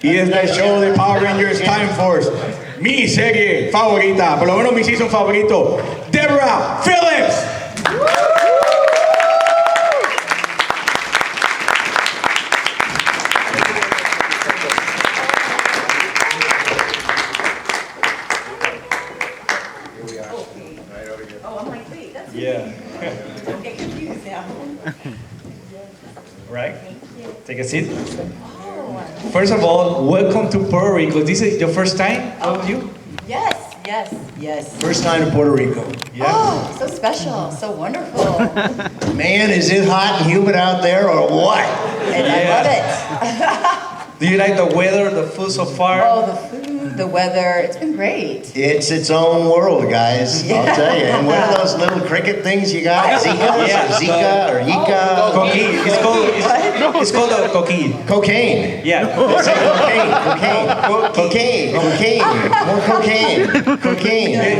Y es el show de Power Rangers Time Force. Mi serie favorita, por lo menos mi season favorito, Deborah Phillips. Oh, I'm like, wait, that's Yeah. Don't get confused now. Right? Take a seat. First of all, welcome to Puerto Rico. This is your first time, all of you? Yes. First time to Puerto Rico. Yeah. Oh, so special, so wonderful. Man, is it hot and humid out there or what? And I love it. Do you like the weather, the food so far? Oh, the food, the weather, it's been great. It's its own world, guys. I'll tell you. And what are those little cricket things you got? Zika? Yeah, Zika or Yika? Coquille. It's called a coquille. Cocaine. Yeah. They say cocaine. More cocaine.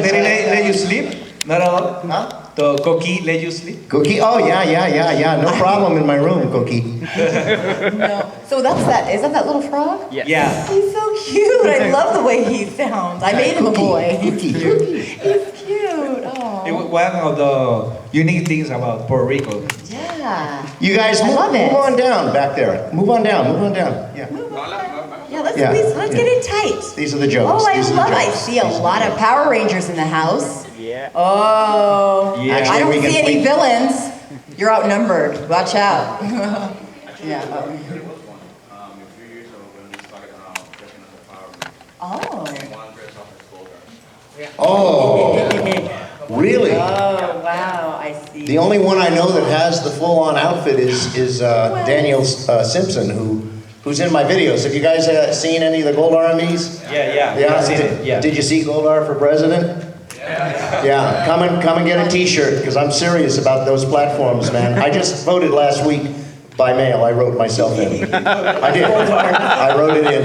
Did it let you sleep? Not at all? Huh? The coquille let you sleep? Cookie? Oh, yeah. No problem in my room, Cookie. No. So isn't that little frog? Yeah. He's so cute. I love the way he sounds. I made him a boy. Cookie. He's cute. It was Oh. one of the unique things about Puerto Rico. Yeah. You guys I move love it. on down back there. Move on down. Yeah. Yeah, let's Yeah. get in tight. These are the jokes. Oh, I These are the love it. I jokes. see a These are lot the of jokes. Power Rangers in the house. Yeah. Oh. Yeah. I Actually, don't we can- see any we- villains. You're outnumbered. Watch out. Yeah. A few years ago when we started dressing as a Power Ranger, Oh. one dressed up as Goldar. Oh, really? Oh, wow. I see. The only one I know that has the full-on outfit is Daniel Simpson, who's in my videos. Have you guys seen any of the Goldar MVs? Yeah. I've seen it. Yeah. Did you see Goldar for president? Yeah. Come and get a T-shirt because I'm serious about those platforms, man. I just voted last week by mail. I wrote myself in. I did. I wrote it in.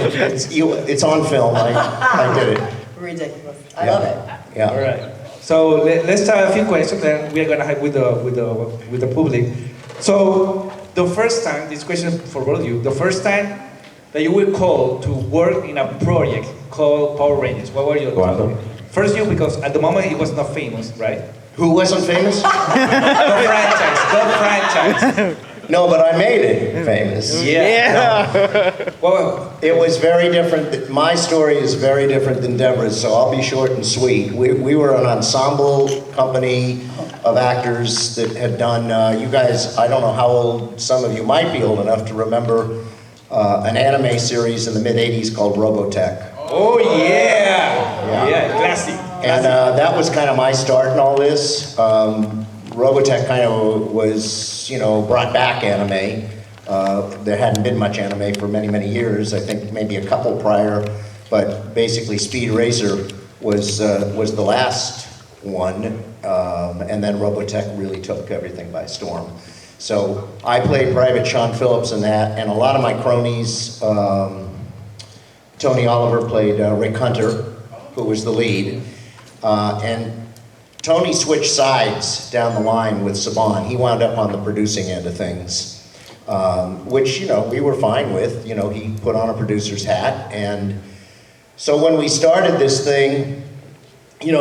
It's on film. I did it. Ridiculous. I love it. Yeah. All right. So let's start a few questions, and we are gonna have with the public. So the first time, this question is for both of you. The first time that you were called to work in a project called Power Rangers, what were your thoughts? First you, because at the moment it was not famous, right? Who wasn't famous? The franchise. No, but I made it famous. Yeah. Well, It was very different. My story is very different than Deborah's, so I'll be short and sweet. We were an ensemble company of actors that had done, you guys, I don't know how old, some of you might be old enough to remember an anime series in the mid-'80s called Robotech. oh yeah, classic. And that was kind of my start in all this. Robotech kind of was, brought back anime. There hadn't been much anime for many, many years. I think maybe a couple prior, but basically Speed Racer was the last one, and then Robotech really took everything by storm. So I played Private Sean Phillips in that, and a lot of my cronies. Tony Oliver played Rick Hunter, who was the lead, and Tony switched sides down the line with Saban. He wound up on the producing end of things, which, we were fine with. He put on a producer's hat. And so when we started this thing,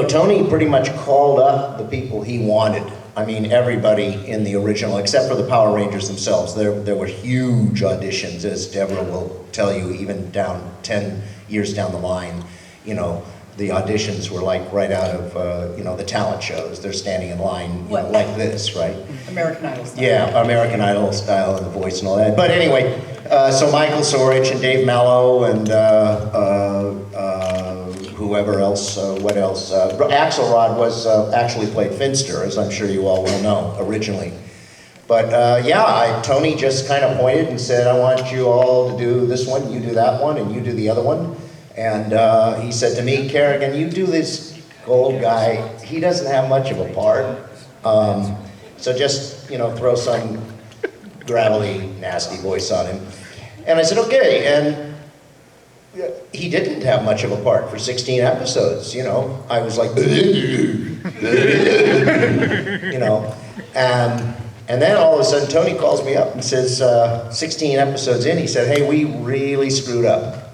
Tony pretty much called up the people he wanted. I mean, everybody in the original, except for the Power Rangers themselves. There were huge auditions, as Deborah will tell you, even down 10 years down the line. The auditions were like right out of, the talent shows. They're standing in line, like this, right? American Idol style. Yeah, American Idol style and the voice and all that. But anyway, so Michael Sorich and Dave Mello and whoever else, what else? Axelrod was actually played Finster, as I'm sure you all will know, originally. But Tony just kind of pointed and said, I want you all to do this one, you do that one, and you do the other one. And he said to me, Kerrigan, you do this Gold guy. He doesn't have much of a part. So just, throw some gravelly, nasty voice on him. And I said, okay. And he didn't have much of a part for 16 episodes. I was like, and then all of a sudden Tony calls me up and says, 16 episodes in, he said, hey, we really screwed up.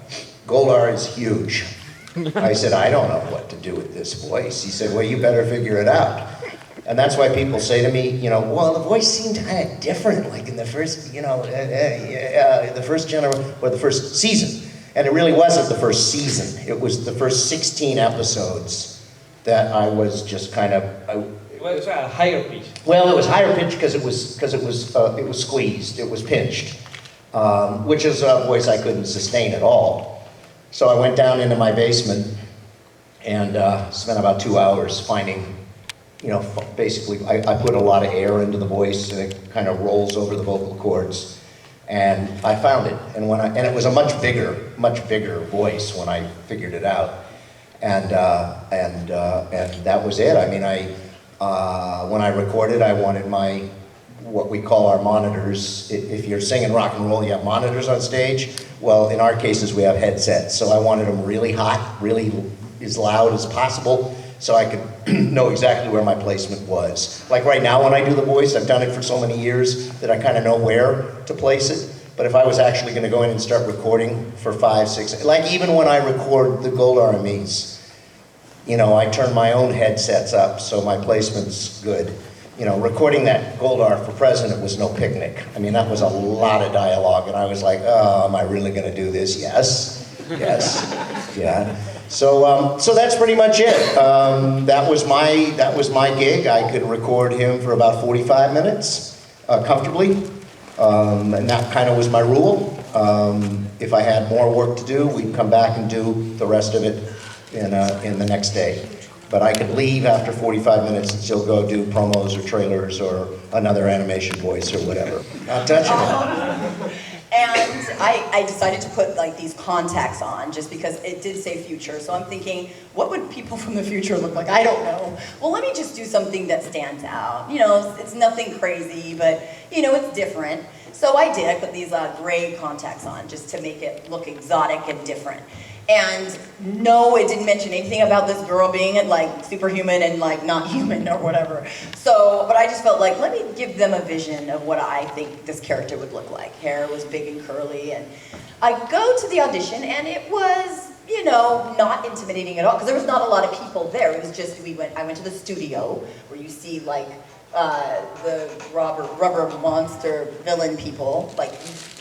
Goldar is huge. I said, I don't know what to do with this voice. He said, well, you better figure it out. And that's why people say to me, you know, well, the voice seemed kind of different, like in the first, you know, the first generation, or the first season. And it really wasn't the first season. It was the first 16 episodes that I was just kind of... It was a higher pitch. Well, it was higher pitch because it was squeezed, it was pinched, which is a voice I couldn't sustain at all. So I went down into my basement and spent about 2 hours finding, you know, basically I put a lot of air into the voice and it kind of rolls over the vocal cords, and I found it. And it was a much bigger voice when I figured it out, and that was it. I mean, when I recorded, I wanted what we call our monitors. If you're singing rock and roll, you have monitors on stage. Well, in our cases, we have headsets. So I wanted them really hot, really as loud as possible, so I could know exactly where my placement was. Like right now when I do the voice, I've done it for so many years that I kind of know where to place it. But if I was actually going to go in and start recording for 5, 6, like even when I record the Goldar Amis, you know, I turn my own headsets up so my placement's good. You know, recording that Goldar for President was no picnic. I mean, that was a lot of dialogue, and I was like, oh, am I really going to do this? Yes, yes, yeah. So that's pretty much it. That was my gig. I could record him for about 45 minutes comfortably, and that kind of was my rule. If I had more work to do, we'd come back and do the rest of it in the next day. But I could leave after 45 minutes and still go do promos or trailers or another animation voice or whatever. Not touching it. And I decided to put like these contacts on just because it did say future. So I'm thinking, what would people from the future look like? I don't know. Well, let me just do something that stands out. You know, it's nothing crazy, but you know, it's different. So I did. I put these gray contacts on just to make it look exotic and different. And no, it didn't mention anything about this girl being like superhuman and like not human or whatever. So, but I just felt like, let me give them a vision of what I think this character would look like. Hair was big and curly, and I go to the audition and it was, you know, not intimidating at all because there was not a lot of people there. It was just, I went to the studio where you see like the rubber monster villain people, like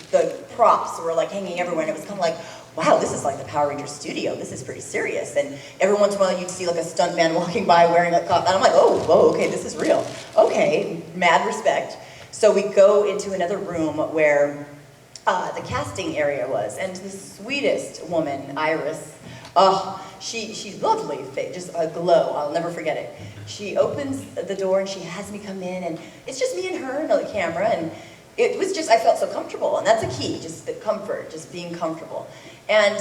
the props were like hanging everywhere, and it was kind of like, wow, this is like the Power Rangers studio. This is pretty serious. And every once in a while you'd see like a stuntman walking by wearing a costume. And I'm like, oh, okay, this is real. Okay, mad respect. So we go into another room where the casting area was. And the sweetest woman, Iris, she's lovely, just a glow. I'll never forget it. She opens the door and she has me come in, and it's just me and her and the camera. And it was just, I felt so comfortable. And that's a key, just the comfort, just being comfortable. And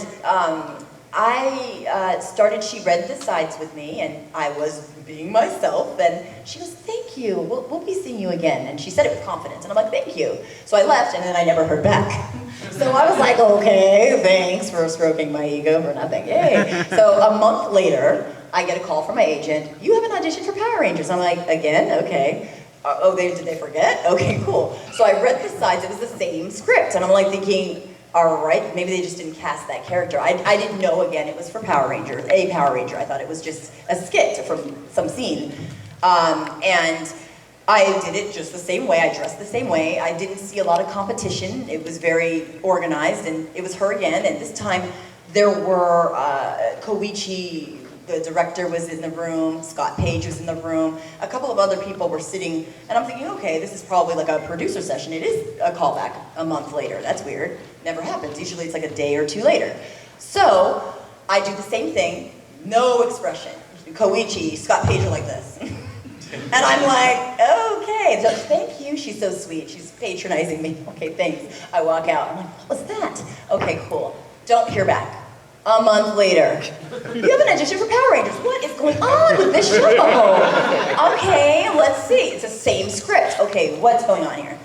she read the sides with me, and I was being myself, and she goes, thank you, we'll be seeing you again. And she said it with confidence, and I'm like, thank you. So I left, and then I never heard back. So I was like, okay, thanks for stroking my ego for nothing, yay. So a month later, I get a call from my agent, you have an audition for Power Rangers. I'm like, again, okay. Did they forget? Okay, cool. So I read the sides, it was the same script, and I'm like thinking, all right, maybe they just didn't cast that character. I didn't know, again, it was for Power Rangers, a Power Ranger. I thought it was just a skit from some scene. And I did it just the same way, I dressed the same way. I didn't see a lot of competition. It was very organized, and it was her again. And this time, there were Koichi, the director, was in the room, Scott Page was in the room, a couple of other people were sitting, and I'm thinking, okay, this is probably like a producer session. It is a callback a month later. That's weird. Never happens. Usually it's like a day or two later. So I do the same thing, no expression. Koichi, Scott Page are like this. And I'm like, okay, so, thank you, she's so sweet. She's patronizing me. Okay, thanks. I walk out, I'm like, what's that? Okay, cool. Don't hear back. A month later, you have an audition for Power Rangers. What is going on with this show? Okay, let's see. It's the same script. Okay, what's going on here?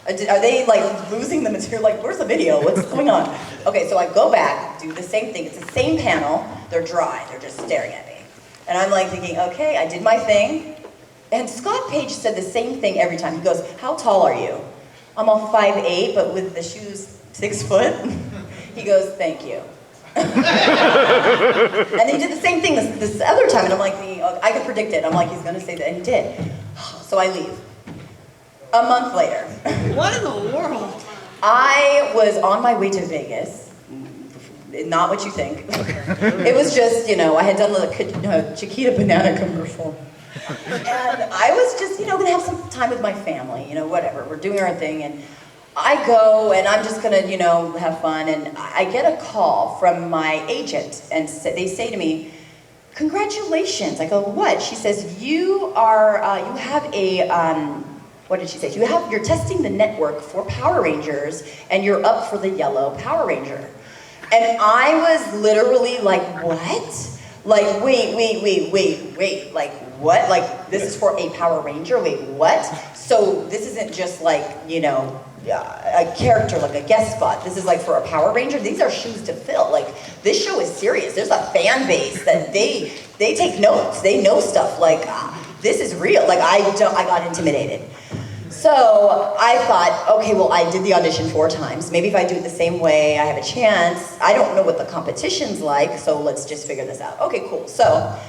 Are they like losing the material? Like, where's the video? What's going on? Okay, so I go back, do the same thing. It's the same panel. They're dry. They're just staring at me. And I'm like thinking, okay, I did my thing. And Scott Page said the same thing every time. He goes, how tall are you? I'm all 5'8", but with the shoes 6 foot. He goes, thank you. And he did the same thing this other time, and I'm like, I could predict it. I'm like, he's gonna say that, and he did. So I leave. A month later. What in the world? I was on my way to Vegas. Not what you think. It was just, you know, I had done the Chiquita banana commercial. And I was just, you know, gonna have some time with my family, you know, whatever. We're doing our thing, and I go, and I'm just gonna, you know, have fun, and I get a call from my agent, and they say to me, "Congratulations." I go, "What?" She says, "You are, you have a, what did she say? You're testing the network for Power Rangers, and you're up for the yellow Power Ranger." And I was literally like, what? Like, wait, like, what? Like, this is for a Power Ranger? Wait, what? So this isn't just like, you know, a character, like a guest spot. This is like for a Power Ranger? These are shoes to fill. Like, this show is serious. There's a fan base that they take notes. They know stuff. Like, this is real. Like, I got intimidated. So I thought, okay, well, I did the audition 4 times. Maybe if I do it the same way, I have a chance. I don't know what the competition's like, so let's just figure this out. Okay, cool. So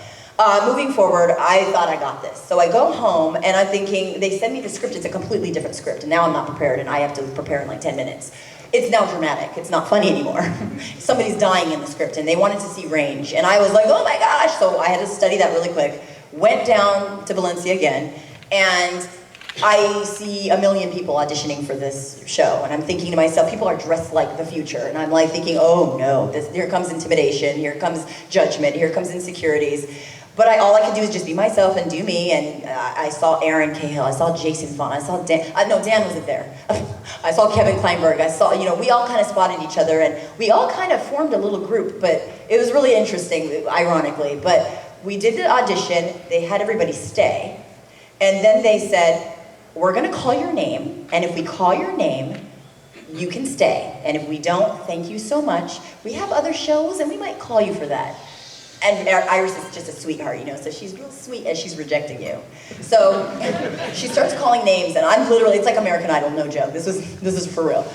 moving forward, I thought I got this. So I go home, and I'm thinking, they send me the script. It's a completely different script, and now I'm not prepared, and I have to prepare in like 10 minutes. It's now dramatic. It's not funny anymore. Somebody's dying in the script, and they wanted to see range. And I was like, oh my gosh. So I had to study that really quick. Went down to Valencia again, and I see a million people auditioning for this show, and I'm thinking to myself, people are dressed like the future, and I'm like thinking, oh no, here comes intimidation, here comes judgment, here comes insecurities. But all I could do is just be myself and do me, and I saw Aaron Cahill, I saw Jason Vaughn, I saw Dan, no, Dan wasn't there. I saw Kevin Kleinberg, I saw, you know, we all kind of spotted each other, and we all kind of formed a little group, but it was really interesting, ironically. But we did the audition, they had everybody stay, and then they said, we're gonna call your name, and if we call your name, you can stay. And if we don't, thank you so much. We have other shows, and we might call you for that. And Iris is just a sweetheart, you know, so she's real sweet as she's rejecting you. So she starts calling names, and I'm literally, it's like American Idol, no joke. This is for real.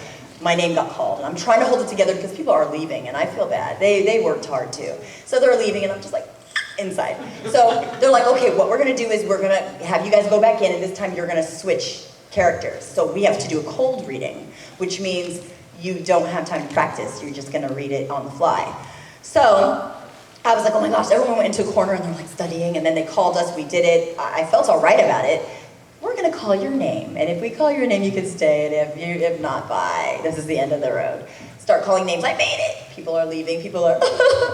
My name got called, and I'm trying to hold it together because people are leaving, and I feel bad. They worked hard too. So they're leaving, and I'm just like, inside. So they're like, okay, what we're gonna do is we're gonna have you guys go back in, and this time you're gonna switch characters. So we have to do a cold reading, which means you don't have time to practice. You're just gonna read it on the fly. So I was like, oh my gosh, everyone went into a corner and they're like studying, and then they called us, we did it. I felt all right about it. We're gonna call your name, and if we call your name, you can stay, and if not, bye. This is the end of the road. Start calling names, I made it. People are leaving, people are,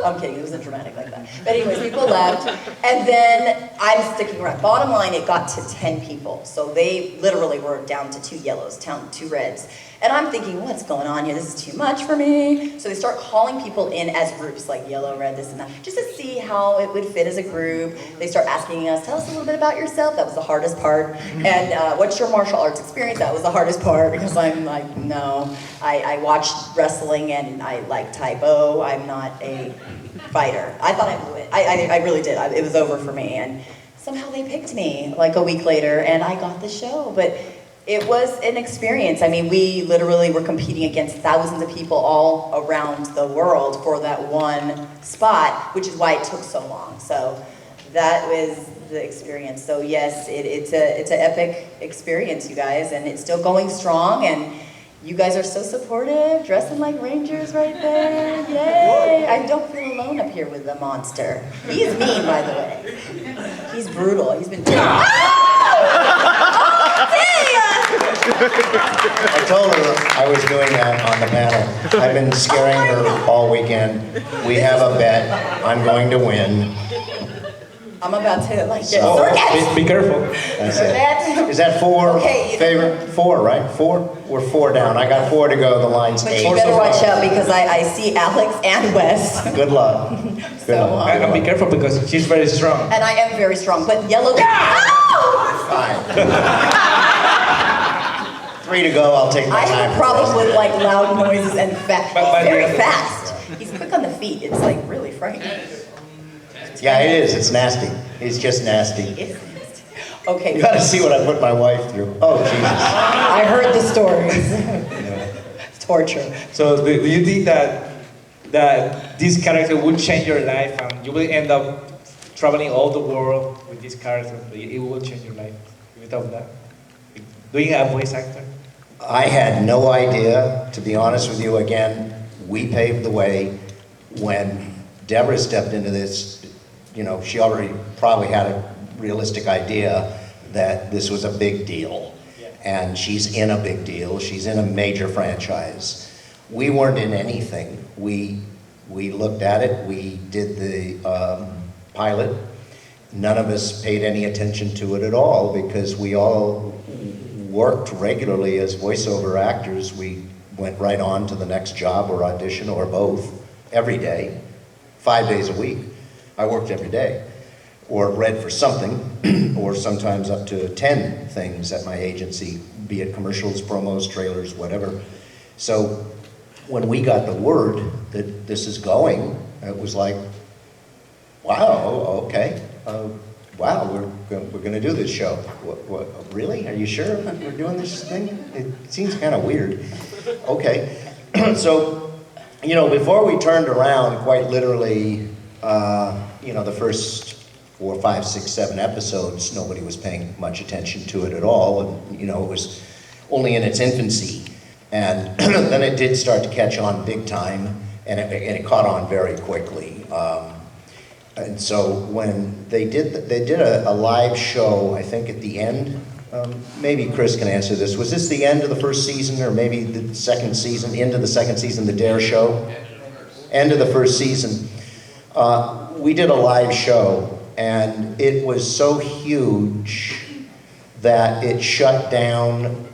I'm kidding, it wasn't dramatic like that. But anyways, people left, and then I'm sticking around. Bottom line, it got to 10 people. So they literally were down to 2 yellows, down to 2 reds. And I'm thinking, what's going on here? This is too much for me. So they start calling people in as groups, like yellow, red, this and that, just to see how it would fit as a group. They start asking us, tell us a little bit about yourself. That was the hardest part. And what's your martial arts experience? That was the hardest part, because I'm like, no. I watched wrestling, and I like Tai Bo. I'm not a fighter. I thought I blew it. I really did. It was over for me. And somehow they picked me like a week later, and I got the show. But it was an experience. I mean, we literally were competing against thousands of people all around the world for that one spot, which is why it took so long. So that was the experience. So yes, it's an epic experience, you guys, and it's still going strong, and you guys are so supportive, dressing like rangers right there. Yay! I don't feel alone up here with the monster. He is mean, by the way. He's brutal. He's been... I told her I was doing that on the panel. I've been scaring her all weekend. We have a bet. I'm going to win. I'm about to like get So, sarcastic. Be careful. That's it. Is that 4 Okay, favorite? 4, right? 4? We're 4 down. I got 4 to go. The line's But 8. you better watch out, because I see Alex and Wes. Good luck. Good So, luck. And be careful, because she's very strong. And I am very strong, but yellow... Fine. 3 to go. I'll take my I time. have a problem with like loud noises and fast. But- He's very fast. He's quick on the feet. It's like really frightening. Yeah, it is. It's nasty. It's just nasty. Okay. You got to see what I put my wife through. Oh, Jesus. I heard the stories. Torture. So do you think that that this character would change your life and you will end up traveling all the world with this character. It will change your life. Without that, doing a voice actor. I had no idea, to be honest with you. Again, we paved the way. When Deborah stepped into this, you know, she already probably had a realistic idea that this was a big deal. Yeah. And she's in a big deal. She's in a major franchise. We weren't in anything. We looked at it. We did the pilot. None of us paid any attention to it at all because we all worked regularly as voiceover actors. We went right on to the next job or audition or both every day, 5 days a week. I worked every day or read for something or sometimes up to 10 things at my agency, be it commercials, promos, trailers, whatever. So when we got the word that this is going, it was like, wow, okay. Wow, we're going to do this show. What, really? Are you sure we're doing this thing? It seems kind of weird. Okay. So, you know, before we turned around, quite literally, you know, the first 4, 5, 6, 7 episodes, nobody was paying much attention to it at all. And, you know, it was only in its infancy. And then it did start to catch on big time, and it caught on very quickly. And so when they did a live show, I think at the end, maybe Chris can answer this. Was this the end of the first season, or maybe the second season, into the second season, the Dare show? End of the first season. We did a live show, and it was so huge that it shut down.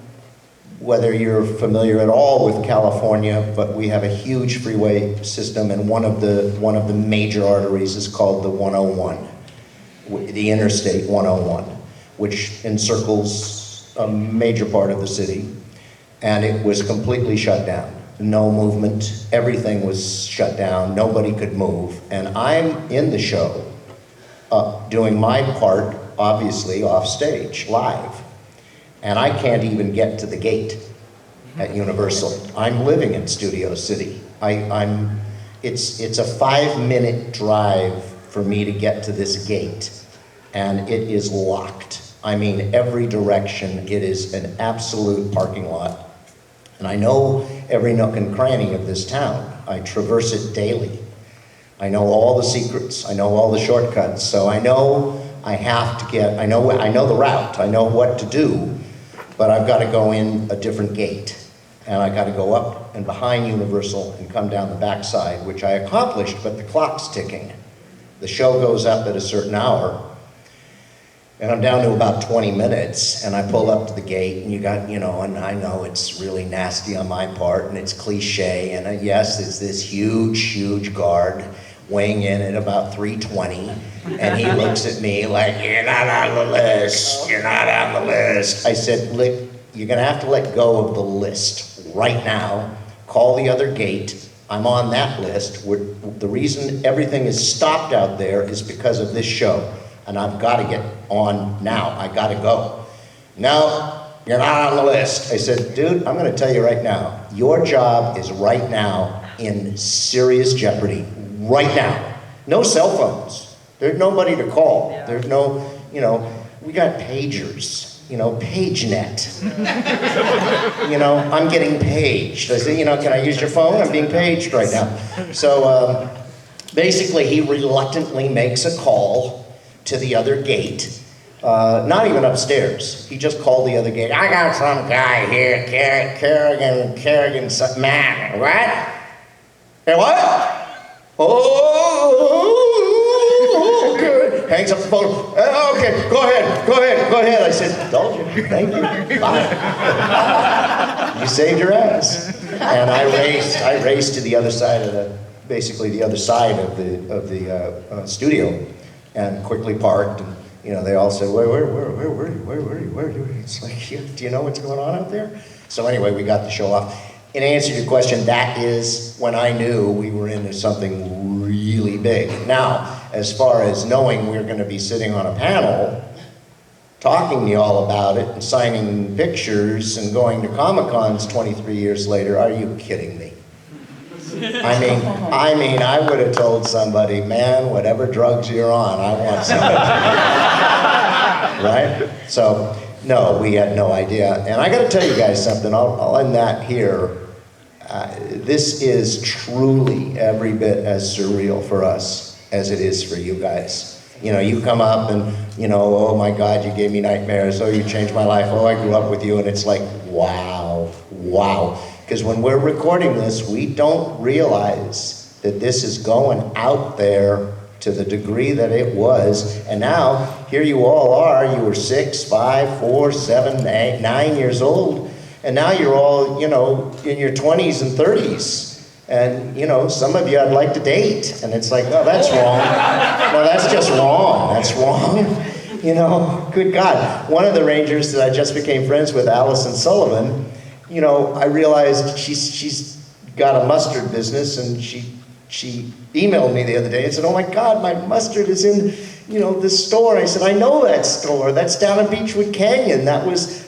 Whether you're familiar at all with California, but we have a huge freeway system, and one of the major arteries is called the 101, the Interstate 101, which encircles a major part of the city, and it was completely shut down. No movement, everything was shut down, nobody could move, and I'm in the show, doing my part, obviously, off stage, live. And I can't even get to the gate at Universal. I'm living in Studio City. It's a 5-minute drive for me to get to this gate, and it is locked. I mean, every direction, it is an absolute parking lot. And I know every nook and cranny of this town. I traverse it daily. I know all the secrets. I know all the shortcuts. So I know I have to get, I know the route. I know what to do. But I've got to go in a different gate, and I got to go up and behind Universal and come down the backside, which I accomplished, but the clock's ticking. The show goes up at a certain hour, and I'm down to about 20 minutes, and I pull up to the gate, and you got, you know, and I know it's really nasty on my part, and it's cliche, and yes, it's this huge guard weighing in at about 320, and he looks at me like, you're not on the list, you're not on the list. I said, look, you're gonna have to let go of the list right now, call the other gate, I'm on that list. The reason everything is stopped out there is because of this show, and I've gotta get on now, I gotta go. No, you're not on the list. I said, dude, I'm gonna tell you right now, your job is right now in serious jeopardy. Right now. No cell phones. There's nobody to call. Yeah. There's no, you know, we got pagers, you know, PageNet. You know, I'm getting paged. I say, you know, can I use your phone? I'm being paged right now. So basically he reluctantly makes a call to the other gate. Not even upstairs. He just called the other gate. I got some guy here, Kerrigan Mahan. What? Hey, what? Oh, okay. Hangs up the phone. Okay, go ahead. I said, told you, thank you, bye. You saved your ass. And I raced to the other side of basically the other side of the studio, and quickly parked. And you know, they all said, where are you? It's like, do you know what's going on out there? So anyway, we got the show off. In answer to your question, that is when I knew we were into something really big. Now, as far as knowing we're going to be sitting on a panel, talking to you all about it, and signing pictures, and going to Comic-Cons 23 years later, are you kidding me? I mean, I would have told somebody, man, whatever drugs you're on, I want some. Right? So, no, we had no idea. And I got to tell you guys something. I'll end that here. This is truly every bit as surreal for us as it is for you guys. You know, you come up and, you know, oh my God, you gave me nightmares. Oh, you changed my life. Oh, I grew up with you. And it's like, wow, wow. Because when we're recording this, we don't realize that this is going out there to the degree that it was. And now, here you all are. You were 6, 5, 4, 7, 8, 9 years old. And now you're all, you know, in your 20s and 30s. And, you know, some of you I'd like to date. And it's like, no, that's wrong. No, that's just wrong. That's wrong. You know, good God. One of the Rangers that I just became friends with, Allison Sullivan, you know, I realized she's got a mustard business, and she emailed me the other day and said, oh my God, my mustard is in, you know, this store. I said, I know that store. That's down in Beechwood Canyon. That was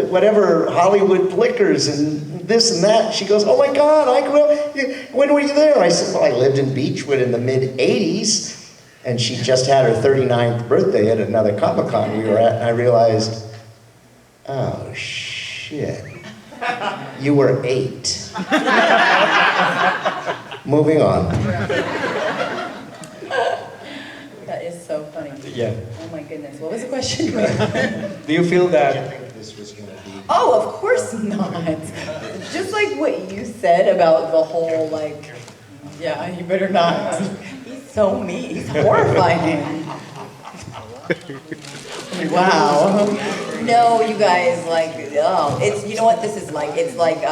whatever, Hollywood Liquors and this and that. She goes, oh my God, I grew up, when were you there? I said, well, I lived in Beechwood in the mid-'80s. And she just had her 39th birthday at another Comic-Con we were at, and I realized, oh shit, you were 8. Moving on. That is so funny. Yeah. Oh my goodness. What was the question? Do you feel I that? didn't think this was going to be. Oh, of course not. Just like what you said about the whole, like, yeah, you better not. He's so mean. He's horrifying. Wow. No, you guys, like, oh, it's, you know what this is like? It's like,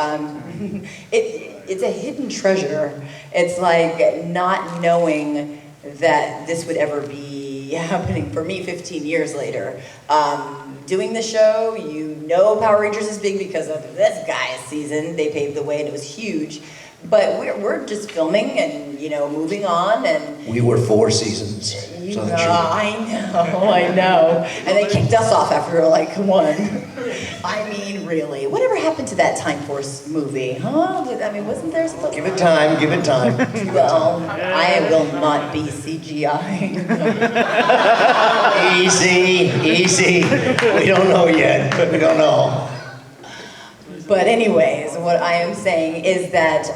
it's a hidden treasure. It's like not knowing that this would ever be happening for me 15 years later. Doing the show, you know Power Rangers is big because of this guy's season. They paved the way and it was huge. But we're just filming and, you know, moving on, and We were 4 seasons. you So know, that you- I know. And they kicked us off after like 1. I mean, really, whatever happened to that Time Force movie, huh? I mean, wasn't there supposed Give it time, give it time. Well, I will not be CGI. Easy, easy. We don't know yet. We don't know. But anyways, what I am saying is that,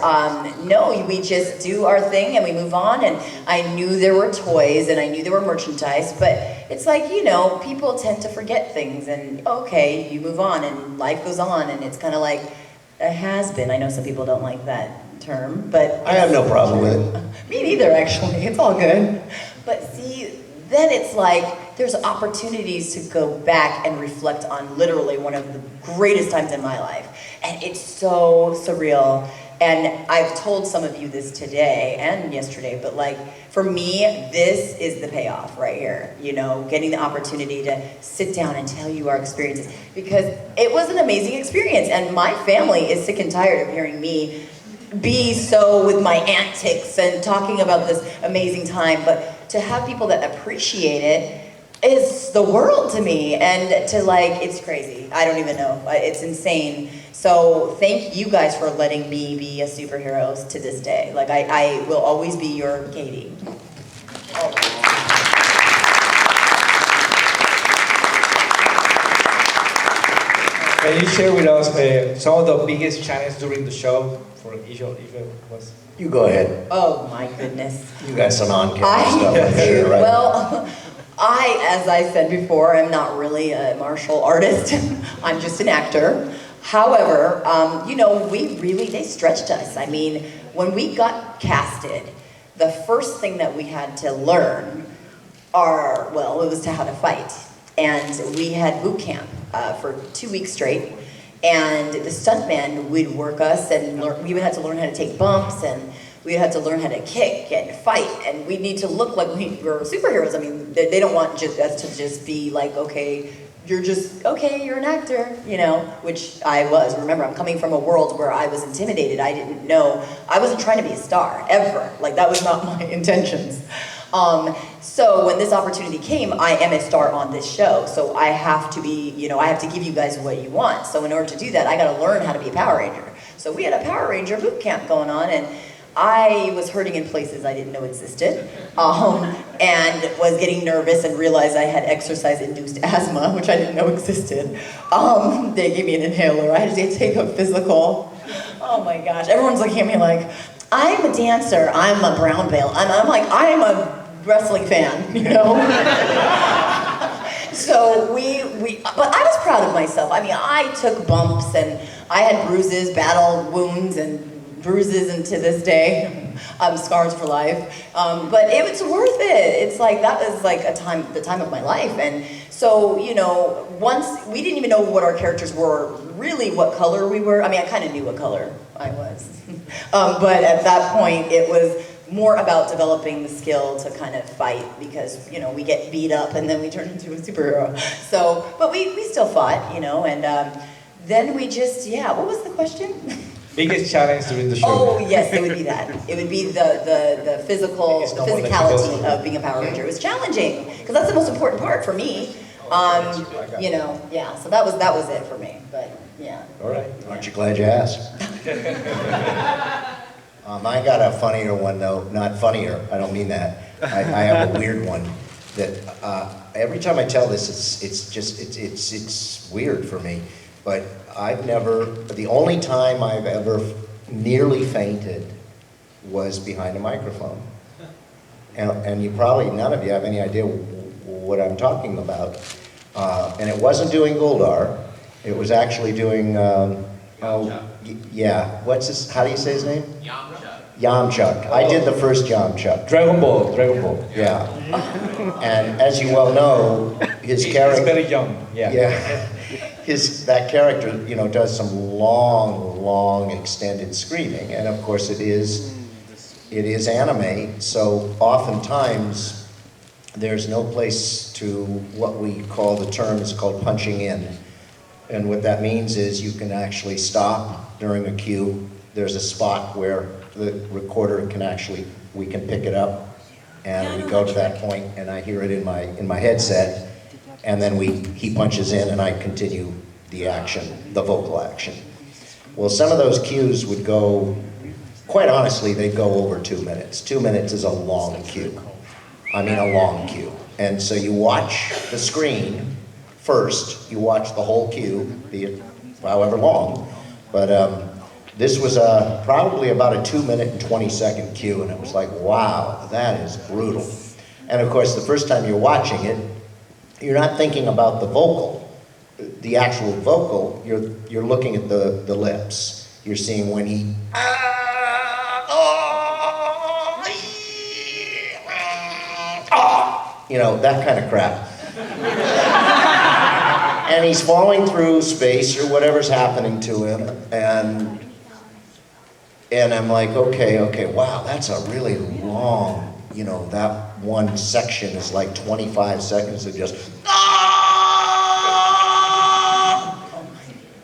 no, we just do our thing and we move on, and I knew there were toys and I knew there were merchandise, but it's like, you know, people tend to forget things, and okay, you move on and life goes on, and it's kind of like a has-been. I know some people don't like that term, but... I have no problem with it. Me neither, actually. It's all good. But see, then it's like there's opportunities to go back and reflect on literally one of the greatest times in my life. And it's so surreal. And I've told some of you this today and yesterday, but like, for me, this is the payoff right here. You know, getting the opportunity to sit down and tell you our experiences. Because it was an amazing experience. And my family is sick and tired of hearing me be so with my antics and talking about this amazing time. But to have people that appreciate it is the world to me. And to like, it's crazy. I don't even know. It's insane. So thank you guys for letting me be a superhero to this day. Like, I will always be your Katie. Can you share with us some of the biggest challenges during the show for each of us? You go ahead. Oh my goodness. You got some on-camera stuff, I'm sure, right? Well, as I said before, I'm not really a martial artist. I'm just an actor. However, you know, they stretched us. I mean, when we got casted, the first thing that we had to learn it was how to fight. And we had boot camp for 2 weeks straight. And the stuntman would work us, and we would have to learn how to take bumps, and we would have to learn how to kick and fight, and we need to look like we were superheroes. I mean, they don't want us to just be like, okay, you're an actor, you know, which I was. Remember, I'm coming from a world where I was intimidated. I didn't know. I wasn't trying to be a star, ever. Like, that was not my intentions. So when this opportunity came, I am a star on this show. So I have to be, you know, I have to give you guys what you want. So in order to do that, I got to learn how to be a Power Ranger. So we had a Power Ranger boot camp going on, and I was hurting in places I didn't know existed, and was getting nervous and realized I had exercise-induced asthma, which I didn't know existed. They gave me an inhaler. I had to take a physical. Oh my gosh, everyone's looking at me like, I'm a dancer, I'm a brown belt. I'm like, I'm a wrestling fan, you know? So but I was proud of myself. I mean, I took bumps and I had bruises, battle wounds, and bruises, and to this day, scars for life. But it was worth it. It's like, that was like the time of my life. And so, you know, once, we didn't even know what our characters were, really what color we were. I mean, I kind of knew what color I was. But at that point, it was more about developing the skill to kind of fight, because, you know, we get beat up and then we turn into a superhero. So, but we still fought, you know, and then we just, yeah, what was the question? Biggest challenge during the show. Oh yes, it would be that. It would be the physicality of being a Power Ranger. It was challenging, because that's the most important part for me. You know, yeah. So that was it for me. But yeah. All right. Aren't you glad you asked? I got a funnier one though. Not funnier. I don't mean that. I have a weird one that every time I tell this, it's weird for me. But the only time I've ever nearly fainted was behind a microphone. And you probably, none of you have any idea what I'm talking about. And it wasn't doing Goldar. It was actually doing, yeah, what's his, how do you say his name? Yamchuk. I did the first Yamchuk. Dragon Ball. Yeah. And as you well know, his character... He's very young, yeah. Yeah. That character, you know, does some long extended screaming, and of course it is anime, so oftentimes there's no place to what we call, the term is called punching in. And what that means is you can actually stop during a cue. There's a spot where the recorder we can pick it up, and we go to that point, and I hear it in my headset. And then he punches in and I continue the action, the vocal action. Well, some of those cues would go, quite honestly, they'd go over 2 minutes. 2 minutes is a long cue. I mean, a long cue. And so you watch the screen first, you watch the whole cue, be it however long. But this was probably about a 2-minute and 20-second cue, and it was like, wow, that is brutal. And of course, the first time you're watching it, you're not thinking about the vocal, the actual vocal. You're looking at the lips. You're seeing when he, you know, that kind of crap. And he's falling through space or whatever's happening to him, and I'm like, okay, wow, that's a really long. You know, that one section is like 25 seconds of just,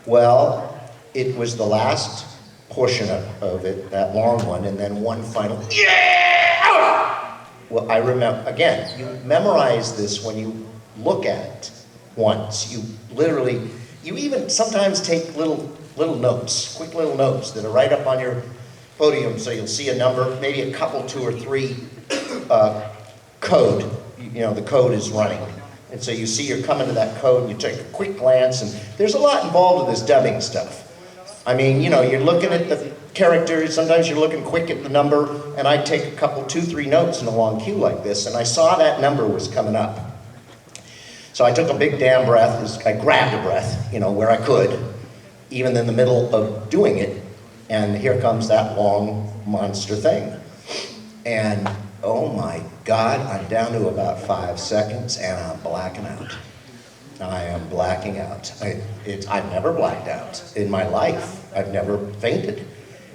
Well, it was the last portion of it, that long one, and then one final, yeah! Well, I remember, again, you memorize this when you look at it once. You literally, you even sometimes take little notes, quick little notes that are right up on your podium, so you'll see a number, maybe a couple, 2 or 3 code. You know, the code is running. And so you see you're coming to that code, and you take a quick glance, and there's a lot involved with this dubbing stuff. I mean, you know, you're looking at the characters, sometimes you're looking quick at the number, and I'd take a couple, 2, 3 notes in a long cue like this, and I saw that number was coming up. So I took a big damn breath, I grabbed a breath, you know, where I could, even in the middle of doing it, and here comes that long monster thing. And oh my God, I'm down to about 5 seconds and I'm blacking out. I am blacking out. I've never blacked out in my life. I've never fainted.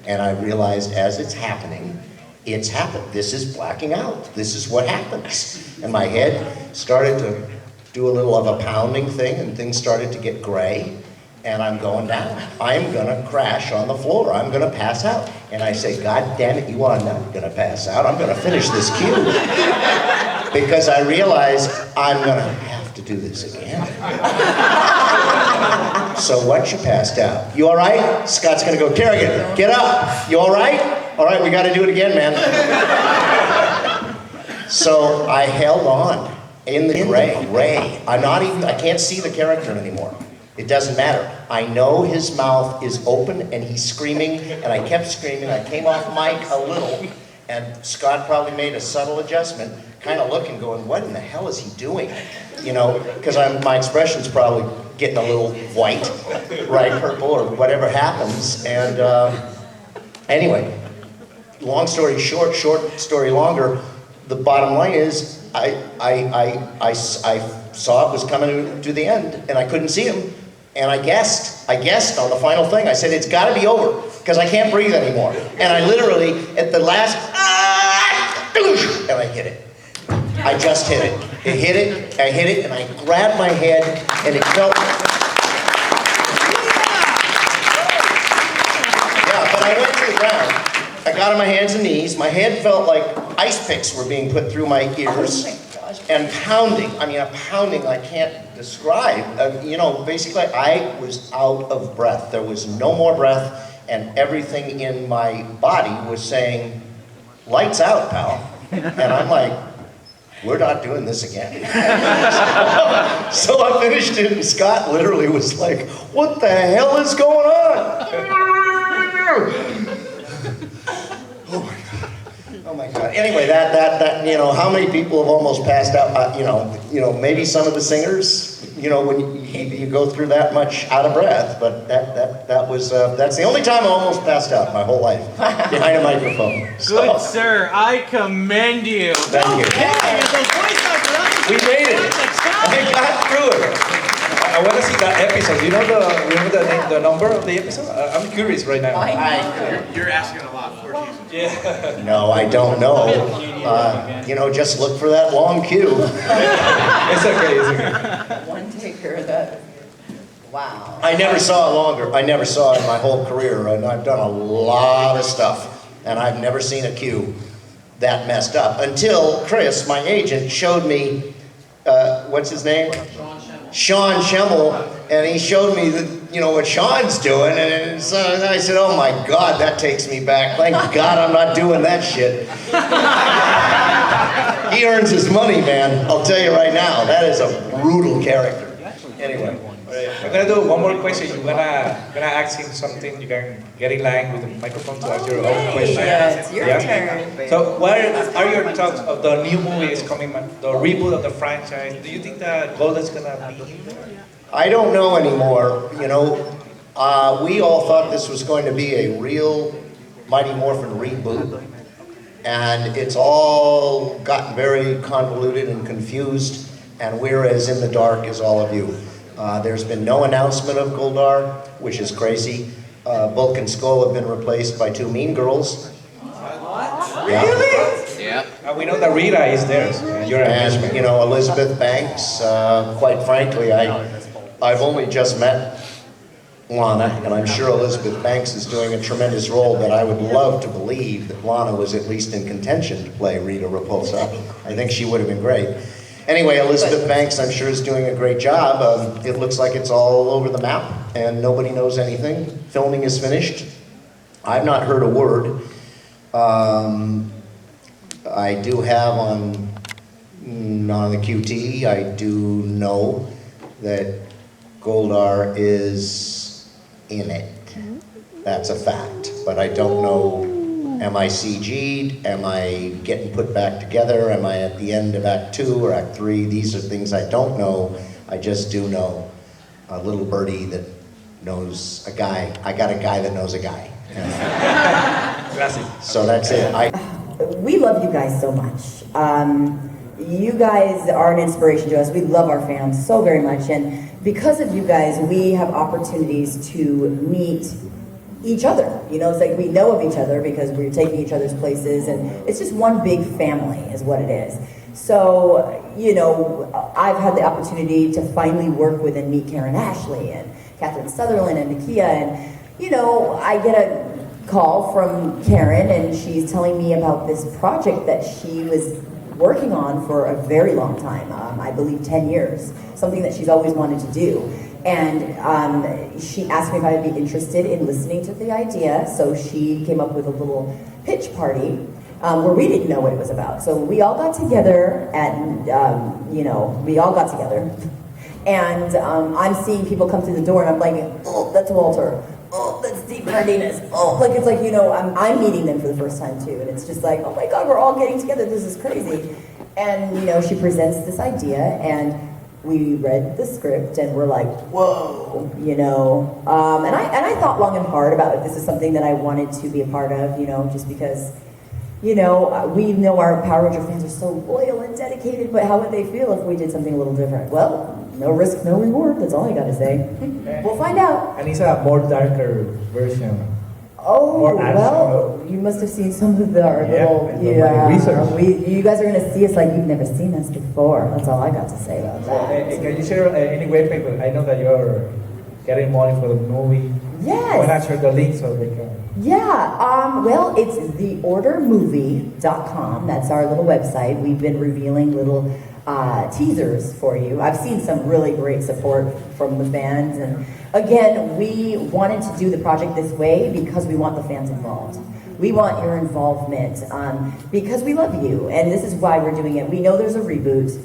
And I realized as it's happening, it's happened. This is blacking out. This is what happens. And my head started to do a little of a pounding thing, and things started to get gray. and I'm going down. I'm gonna crash on the floor. I'm gonna pass out. And I say, God damn it, you are not gonna pass out. I'm gonna finish this queue. Because I realized I'm gonna have to do this again. So what, you passed out? You all right? Scott's gonna go, Kerrigan, get up. You all right? All right, we gotta do it again, man. So I held on in the gray. I can't see the character anymore. It doesn't matter. I know his mouth is open and he's screaming, and I kept screaming. I came off mic a little, and Scott probably made a subtle adjustment, kind of looking, going, what in the hell is he doing? You know, because my expression's probably getting a little white, right, purple, or whatever happens. And anyway, long story short, short story longer, the bottom line is I saw it was coming to the end, and I couldn't see him. And I guessed on the final thing. I said, it's got to be over, because I can't breathe anymore. And I literally, at the last, and I hit it. I just hit it. I hit it, and I grabbed my head, and it felt... Yeah, but I went to the ground. I got on my hands and knees. My head felt like ice picks were being put through my ears. Oh my gosh. And pounding. I mean, a pounding I can't describe. You know, basically, I was out of breath. There was no more breath, and everything in my body was saying, lights out, pal. And I'm like, we're not doing this again. So I finished it, and Scott literally was like, what the hell is going on? Oh my God. Anyway, that you know, how many people have almost passed out? You know, maybe some of the singers, you know, when you go through that much out of breath. But that's the only time I almost passed out my whole life behind a microphone. Good sir, I commend you. Thank you. We made it. I got through it. I want to see that episode. You know remember the number of the episode? I'm curious right now. You're asking a lot for seasons. Yeah. No, I don't know. You know, just look for that long queue. It's okay. One taker, that. Wow. I never saw it in my whole career, and I've done a lot of stuff, and I've never seen a queue that messed up until Chris, my agent, showed me, what's his name? Sean Schemmel, and he showed me what Sean's doing, and so I said, oh my God, that takes me back. Thank God I'm not doing that shit. He earns his money, man. I'll tell you right now, that is a brutal character. Anyway. I'm gonna do one more question. You're gonna ask him something. You can get in line with the microphone to ask your own question. Yeah, it's your turn. So, what are your thoughts of the new movies coming, the reboot of the franchise? Do you think that Goldar's gonna be in there? I don't know anymore. You know, we all thought this was going to be a real Mighty Morphin reboot, and it's all gotten very convoluted and confused, and we're as in the dark as all of you. There's been no announcement of Goldar, which is crazy. Bulk and Skull have been replaced by two mean girls. What? Really? Yeah. We know that Rita is there. So you're And, you know, Elizabeth Banks, quite frankly, I've only just met Lana, and I'm sure Elizabeth Banks is doing a tremendous role, but I would love to believe that Lana was at least in contention to play Rita Repulsa. I think she would have been great. Anyway, Elizabeth Banks, I'm sure, is doing a great job. It looks like it's all over the map, and nobody knows anything. Filming is finished. I've not heard a word. I do have on the QT, I do know that Goldar is in it. That's a fact, but I don't know. Am I CG'd? Am I getting put back together? Am I at the end of Act 2 or Act 3? These are things I don't know. I just do know a little birdie that knows a guy. I got a guy that knows a guy. So that's it. We love you guys so much. You guys are an inspiration to us. We love our fans so very much. And because of you guys, we have opportunities to meet each other. You know, it's like we know of each other because we're taking each other's places, and it's just one big family is what it is. So, you know, I've had the opportunity to finally work with and meet Karen Ashley and Catherine Sutherland and Nakia, and, you know, I get a call from Karen and she's telling me about this project that she was working on for a very long time, I believe 10 years, something that she's always wanted to do. And she asked me if I would be interested in listening to the idea, so she came up with a little pitch party where we didn't know what it was about. So we all got together and, you know, we all got together. And I'm seeing people come through the door and I'm like, oh, that's Walter. Oh, that's Steve Cardenas. Oh, like it's like, you know, I'm meeting them for the first time too. And it's just like, oh my God, we're all getting together. This is crazy. And, you know, she presents this idea and we read the script and we're like, whoa, you know. And I thought long and hard about if this is something that I wanted to be a part of, you know, just because, you know, we know our Power Ranger fans are so loyal and dedicated, but how would they feel if we did something a little different? Well, no risk, no reward, that's all I gotta say. We'll find out. And it's a more darker version. Oh, More well, you must have seen some of our little, you guys are gonna see us like you've never seen us before. That's all I got to say about that. Can you share any web paper? I know that you're getting money for the movie. Yes. Why not share the link so they can? Yeah, well, it's theordermovie.com. That's our little website. We've been revealing little teasers for you. I've seen some really great support from the fans. And again, we wanted to do the project this way because we want the fans involved. We want your involvement because we love you. And this is why we're doing it. We know there's a reboot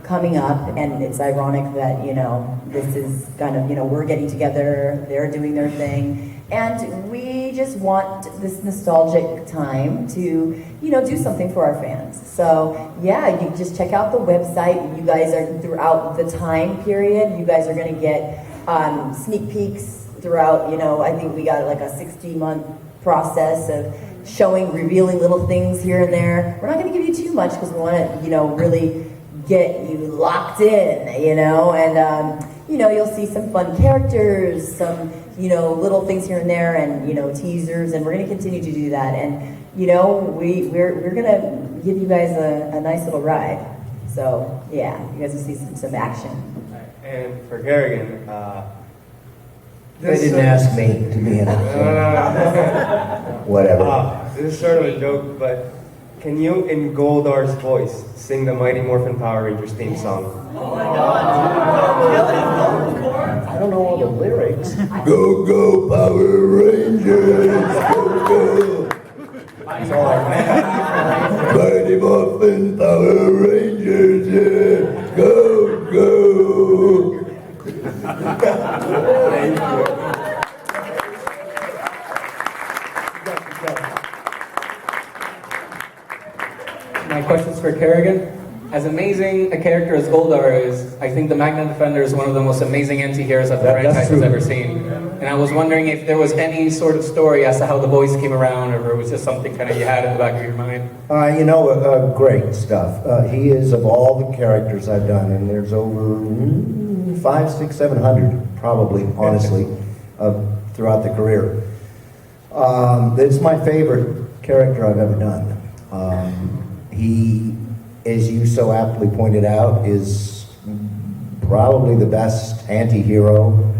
coming up, and it's ironic that, you know, this is kind of, you know, we're getting together, they're doing their thing. And we just want this nostalgic time to, you know, do something for our fans. So, yeah, you just check out the website. You guys are, throughout the time period, you guys are going to get sneak peeks throughout, you know, I think we got like a 60-month process of showing, revealing little things here and there. We're not going to give you too much because we want to, you know, really get you locked in, you know, and, you know, you'll see some fun characters, some, you know, little things here and there, and, you know, teasers, and we're going to continue to do that. And, you know, we're going to give you guys a nice little ride. So, yeah, you guys will see some action. And for Kerrigan, They didn't ask me to be in it. No. Whatever. This is sort of a joke, but can you, in Goldar's voice, sing the Mighty Morphin Power Rangers theme song? I don't know all the lyrics. Go, go, Power Rangers! Go, go! That's all I Mighty Morphin Power Rangers, yeah! Go, go! My question's for Kerrigan. As amazing a character as Goldar is, I think the Magna Defender is one of the most amazing anti-heroes that the franchise has ever seen. And I was wondering if there was any sort of story as to how the voice came around, or if it was just something kind of you had in the back of your mind. You know, great stuff. He is, of all the characters I've done, and there's over 500, 600, 700, probably, honestly, throughout the career. It's my favorite character I've ever done. He, as you so aptly pointed out, is probably the best anti-hero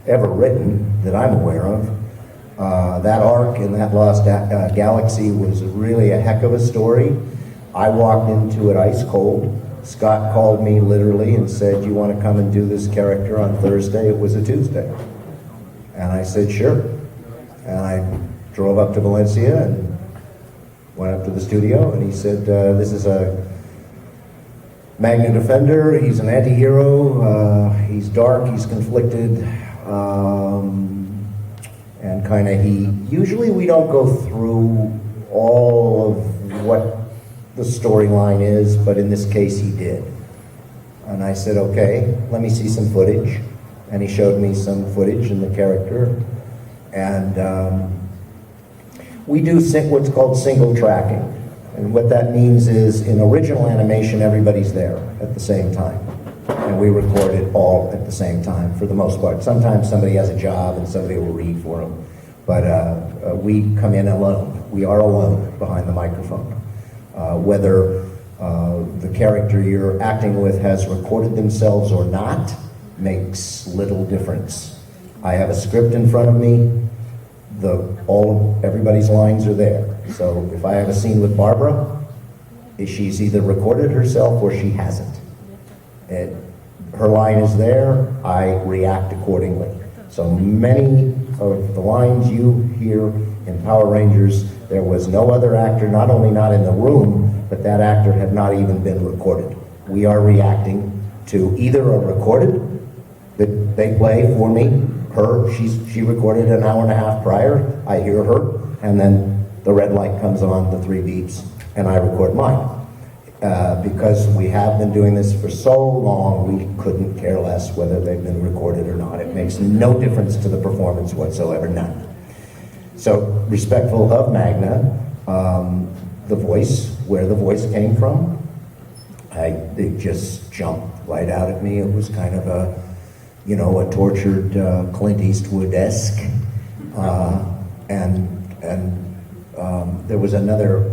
ever written that I'm aware of. That arc in that Lost Galaxy was really a heck of a story. I walked into it ice cold. Scott called me literally and said, "You want to come and do this character on Thursday?" It was a Tuesday. And I said, sure. And I drove up to Valencia and went up to the studio, and he said, this is a Magna Defender, he's an anti-hero, he's dark, he's conflicted, and kind of usually we don't go through all of what the storyline is, but in this case he did. And I said, okay, let me see some footage. And he showed me some footage in the character. And we do what's called single tracking. And what that means is, in original animation, everybody's there at the same time. And we record it all at the same time, for the most part. Sometimes somebody has a job and somebody will read for them. But we come in alone. We are alone behind the microphone. Whether the character you're acting with has recorded themselves or not makes little difference. I have a script in front of me. Everybody's lines are there. So if I have a scene with Barbara, she's either recorded herself or she hasn't. Her line is there, I react accordingly. So many of the lines you hear in Power Rangers, there was no other actor, not only not in the room, but that actor had not even been recorded. We are reacting to either a recorded that they play for me, she recorded an hour and a half prior, I hear her, and then the red light comes on, the 3 beeps, and I record mine. Because we have been doing this for so long, we couldn't care less whether they've been recorded or not. It makes no difference to the performance whatsoever, none. So, respectful of Magna, the voice, where the voice came from, it just jumped right out at me. It was kind of a tortured Clint Eastwood-esque, and there was another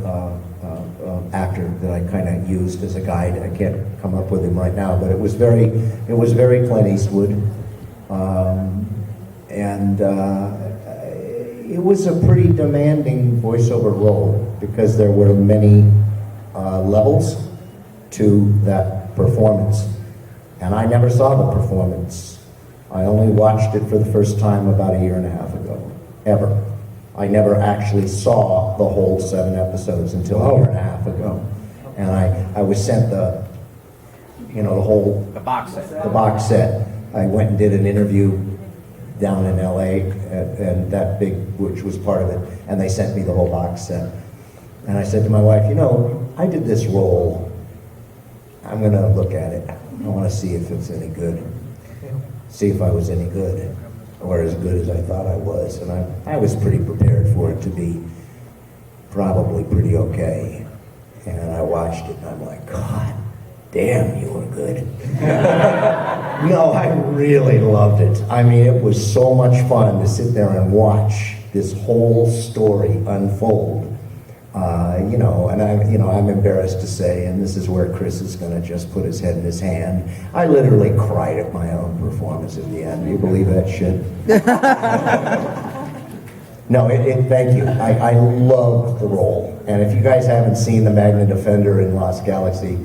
actor that I kind of used as a guide. I can't come up with him right now, but it was very Clint Eastwood, and it was a pretty demanding voiceover role because there were many levels to that performance, and I never saw the performance. I only watched it for the first time about a year and a half ago, ever. I never actually saw the whole 7 episodes until a year and a half ago. And I was sent the box set. I went and did an interview down in LA, and that which was part of it, and they sent me the whole box set. And I said to my wife, I did this role. I'm gonna look at it. I wanna see if it's any good. See if I was any good, or as good as I thought I was. And I was pretty prepared for it to be probably pretty okay. And I watched it and I'm like, God damn, you were good. No, I really loved it. I mean, it was so much fun to sit there and watch this whole story unfold. And I'm embarrassed to say, and this is where Chris is going to just put his head in his hand, I literally cried at my own performance at the end. Do you believe that shit? No, thank you. I love the role. And if you guys haven't seen The Magna Defender in Lost Galaxy,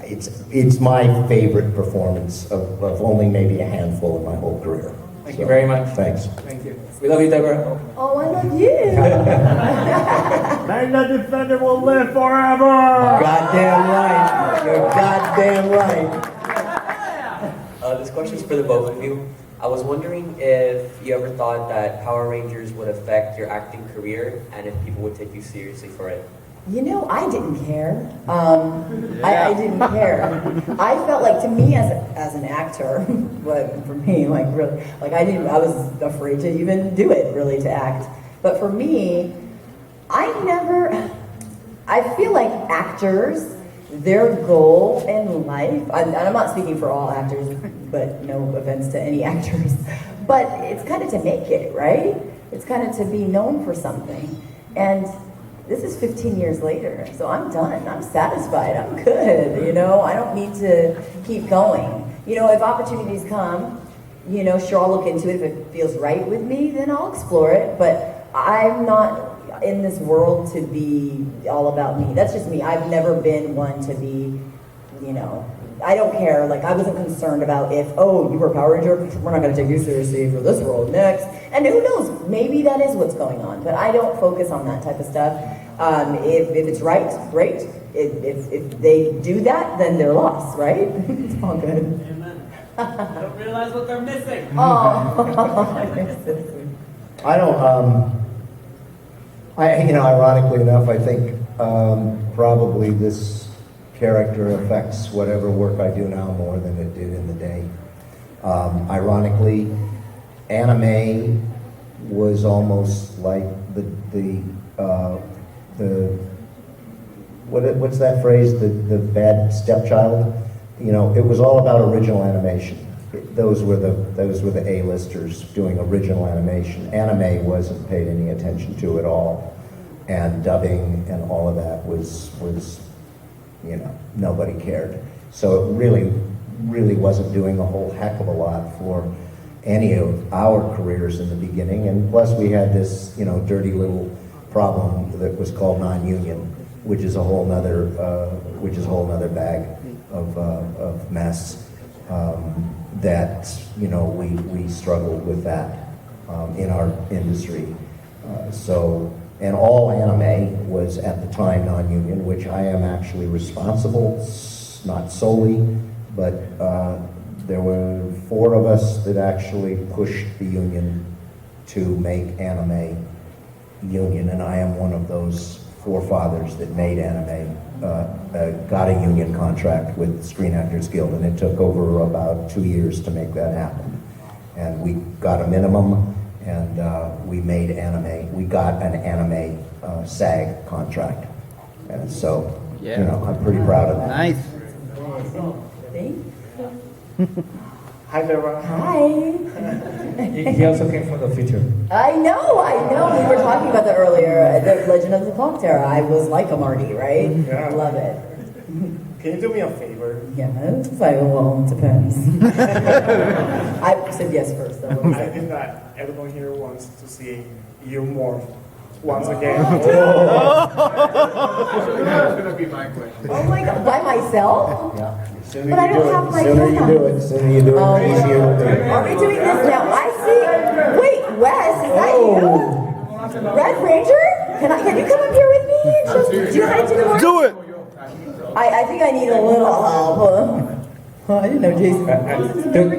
it's my favorite performance of only maybe a handful in my whole career. Thank you very much. Thanks. Thank you. We love you, Deborah. Oh, I love you. Magna Defender will live forever! Goddamn right. You're goddamn right. This question's for the both of you. I was wondering if you ever thought that Power Rangers would affect your acting career and if people would take you seriously for it. I didn't care. I didn't care. I felt like, to me as an actor, but for me, really, I was afraid to even do it, really, to act. But for me, I feel like actors, their goal in life, and I'm not speaking for all actors, but no offense to any actors, but it's kind of to make it, right? It's kind of to be known for something. And this is 15 years later, so I'm done. I'm satisfied. I'm good. I don't need to keep going. If opportunities come, sure, I'll look into it. If it feels right with me, then I'll explore it. But I'm not in this world to be all about me. That's just me. I've never been one to be, I don't care. I wasn't concerned about if, you were a Power Ranger, we're not going to take you seriously for this role next. And who knows, maybe that is what's going on. But I don't focus on that type of stuff. If it's right, great. If they do that, then they're lost, right? It's all good. Amen. I don't realize what they're missing. I don't, ironically enough, I think probably this character affects whatever work I do now more than it did in the day. Ironically, anime was almost like what's that phrase? The bad stepchild. It was all about original animation. Those were the A-listers doing original animation. Anime wasn't paid any attention to at all, and dubbing and all of that was you know, nobody cared. So it really wasn't doing a whole heck of a lot for any of our careers in the beginning. And plus we had this, you know, dirty little problem that was called non-union, which is a whole nother, bag of mess. That, you know, we struggled with that in our industry. And all anime was at the time non-union, which I am actually responsible, not solely, but there were 4 of us that actually pushed the union to make anime union, and I am one of those forefathers that made anime, got a union contract with Screen Actors Guild, and it took over about 2 years to make that happen. And we got a minimum, and we made anime. We got an anime SAG contract. And so, you know, I'm pretty proud of that. Nice. Hi, Deborah. Hi. He also came from the future. I know. We were talking about that earlier. The Legend of the Clock Tower. I was like a Marty, right? Yeah. Love it. Can you do me a favor? Yes, I will. Depends. I said yes first, though. I think that everyone here wants to see you morph once again. That's gonna be my question. Oh my God, by myself? Yeah. But I don't have my Sooner you camera. do it, sooner you do it, the easier it will be. Are we doing this now? I see. Wait, Wes, is that you? Red Ranger? Can you come up here with me? And just, do you know how to do the work? Do it! I think I need a little help. I didn't know Jason.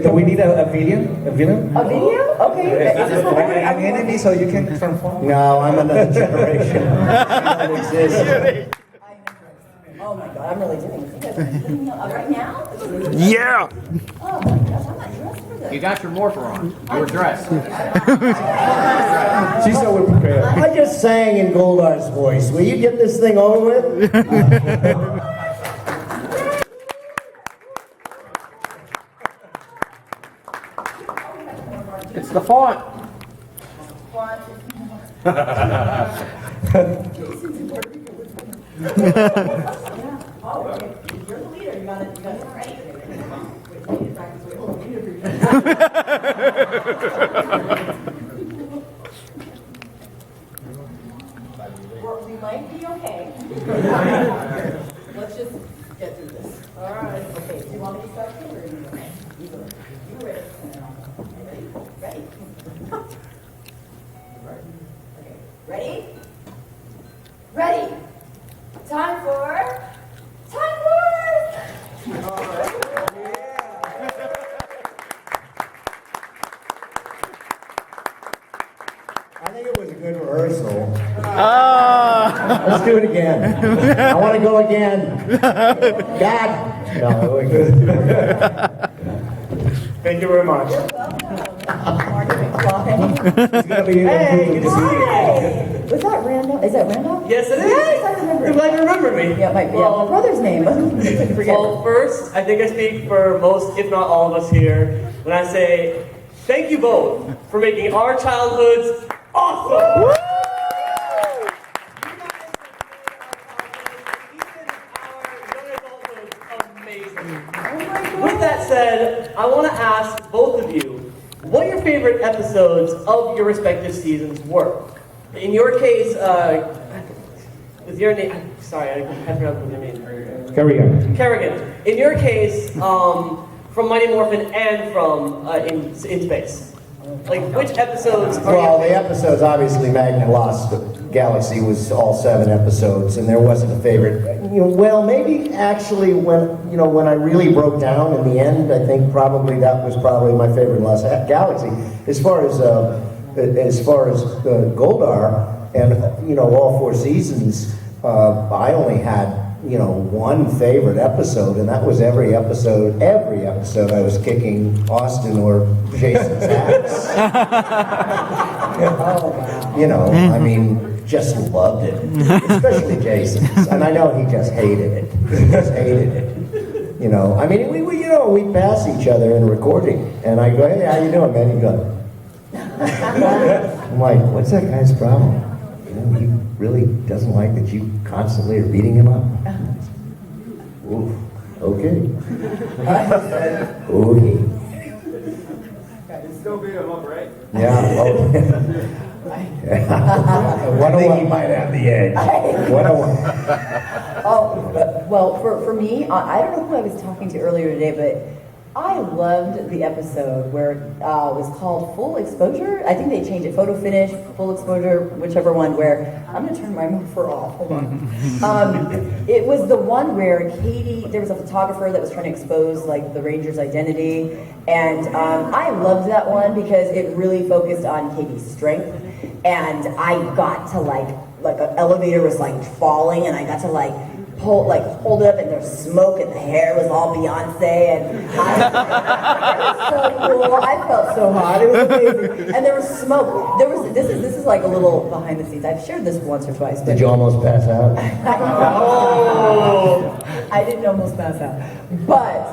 Do we need a villain? A villain? A video? Okay. Is this what we're An enemy so you can transform? No, I'm another generation. I don't exist. Oh my God, I'm really doing this. You guys are doing it right now? Yeah! Oh my gosh, I'm not dressed for this. You got your morpher on. You're dressed. She's so well prepared. I just sang in Goldar's voice. Will you get this thing over with? It's the font! Oh, you're the leader. You got it right. We might be okay. Let's just get through this. All right. Okay. Do you want me to start here or are you okay? You ready? Ready? Okay. Ready? Ready? Time for I think it was a good rehearsal. Let's do it again. I want to go again. God. No, we're good. Thank you very much. Marty McFly. It's gonna be good to see you. Hi. Was that Randall? Is that Randall? Yes, it is. Yes, I remember. You're glad you remember me. Yeah, my Well, my brother's name. I couldn't forget. Well, first, I think I speak for most, if not all of us here, when I say thank you both for making our childhoods awesome. With that said, I want to ask both of you what your favorite episodes of your respective seasons were. In your case, with your name, sorry, I had to pronounce your name. Kerrigan. In your case, from Mighty Morphin and from in Space. Like, which episodes are Well, the episodes, obviously, Magna Lost Galaxy was all 7 episodes, and there wasn't a favorite. You know, well, maybe actually when I really broke down in the end, I think probably that was probably my favorite, Lost Galaxy. As far as Goldar and all 4 seasons, I only had one favorite episode, and that was every episode I was kicking Austin or Jason's ass. I mean, just loved it, especially Jason's, and I know he just hated it. I mean, we pass each other in recording, and I go, "Hey, how you doing, man?" He goes, I'm like, "What's that guy's problem? He really doesn't like that you constantly are beating him up." Oof, okay. I said, okay. You still beat him up, right? Yeah. I think he might have the edge. 101. Oh, well, for me, I don't know who I was talking to earlier today, but I loved the episode where it was called Full Exposure. I think they changed it, Photo Finish, Full Exposure, whichever one, where, I'm going to turn my morpher off, hold on. It was the one where Katie, there was a photographer that was trying to expose like the Ranger's identity, and I loved that one because it really focused on Katie's strength, and I got to like an elevator was like falling, and I got to hold it up, and there's smoke, and the hair was all Beyonce, and it was so cool. I felt so hot. It was amazing. And there was smoke. This is like a little behind the scenes. I've shared this once or twice. Did you almost pass out? I didn't almost pass out. But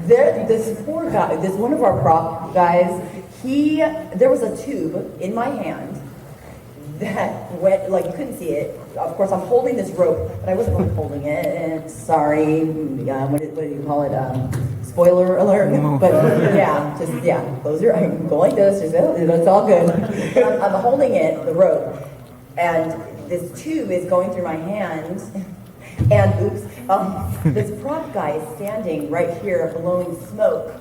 this poor guy, this one of our prop guys, there was a tube in my hand that went, like, you couldn't see it. Of course, I'm holding this rope, but I wasn't really holding it, and sorry, what do you call it, spoiler alert, but close your eyes, go like this, it's all good. I'm holding it, the rope, and this tube is going through my hand, and this prop guy is standing right here blowing smoke.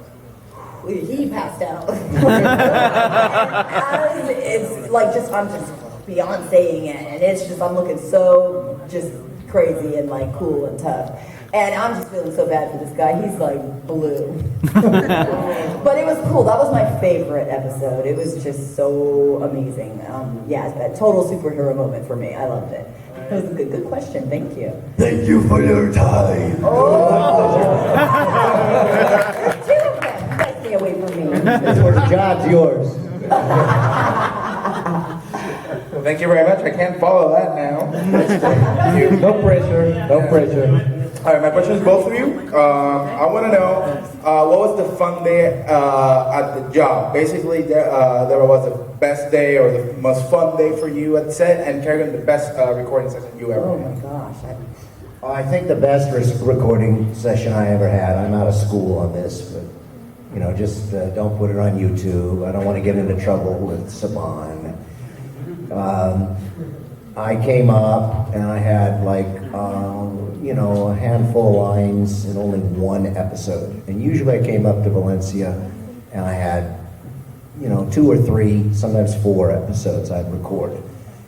He passed out. And it's like I'm just Beyonceing it, and it's just, I'm looking so just crazy and like cool and tough. And I'm just feeling so bad for this guy. He's like blue. But it was cool. That was my favorite episode. It was just so amazing. A total superhero moment for me. I loved it. It was a good question. Thank you. Thank you for your time. Oh! Two of them. You guys stay away from me. This was John's yours. Well, thank you very much. I can't follow that now. No pressure, no pressure. All right, my question is both of you. I want to know what was the fun day at the job? Basically, there was the best day or the most fun day for you at set, and Kerrigan, the best recording session you ever had. Oh my gosh. I think the best recording session I ever had, I'm out of school on this, but just don't put it on YouTube. I don't want to get into trouble with Saban. I came up and I had a handful of lines in only one episode. And usually I came up to Valencia and I had, 2 or 3, sometimes 4 episodes I'd record.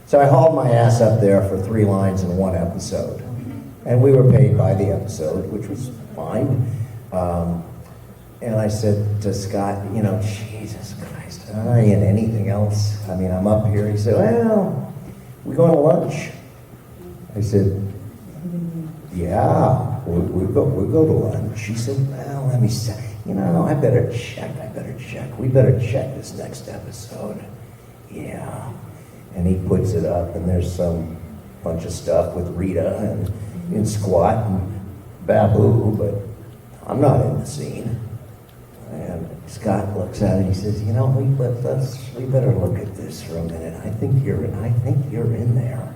So I hauled my ass up there for 3 lines in one episode. And we were paid by the episode, which was fine. And I said to Scott, Jesus Christ, I ain't anything else. I mean, I'm up here. He said, well, we going to lunch? I said, yeah, we'll go to lunch. He said, well, let me say, I better check. We better check this next episode. Yeah. And he puts it up, and there's some bunch of stuff with Rita and Squat and Babu, but I'm not in the scene. And Scott looks at it and he says, we better look at this for a minute. I think you're in there.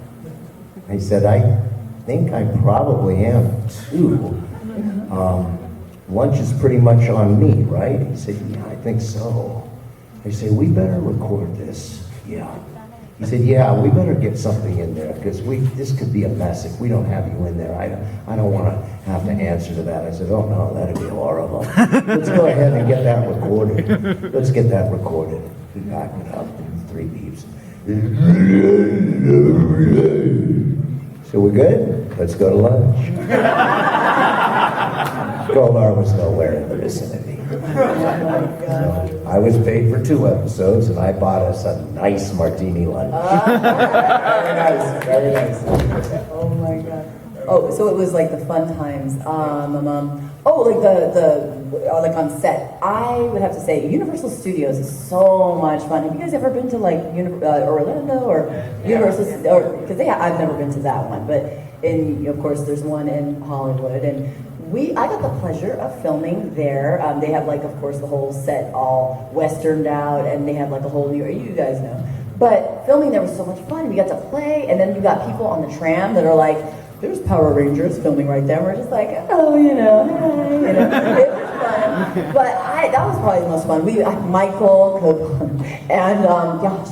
I said, I think I probably am too. Lunch is pretty much on me, right? He said, yeah, I think so. I said, we better record this. Yeah. He said, yeah, we better get something in there because this could be a mess if we don't have you in there. I don't want to have to answer to that. I said, oh no, that'd be horrible. Let's go ahead and get that recorded. Let's get that recorded. We back it up in 3 beeps. So we're good? Let's go to lunch. Goldar was nowhere in the vicinity. So I was paid for 2 episodes, and I bought us a nice martini lunch. Very nice, very nice. Oh my god. Oh, so it was like the fun times. Like on set. I would have to say Universal Studios is so much fun. Have you guys ever been to like Orlando or Universal? Because I've never been to that one, but of course there's one in Hollywood, and I got the pleasure of filming there. They have of course the whole set all westerned out, and they have a whole new, you guys know. But filming there was so much fun. We got to play, and then you got people on the tram that are like, there's Power Rangers filming right there. We're just like, oh, you know, hi, you know. It was fun. But that was probably the most fun. Michael, and gosh,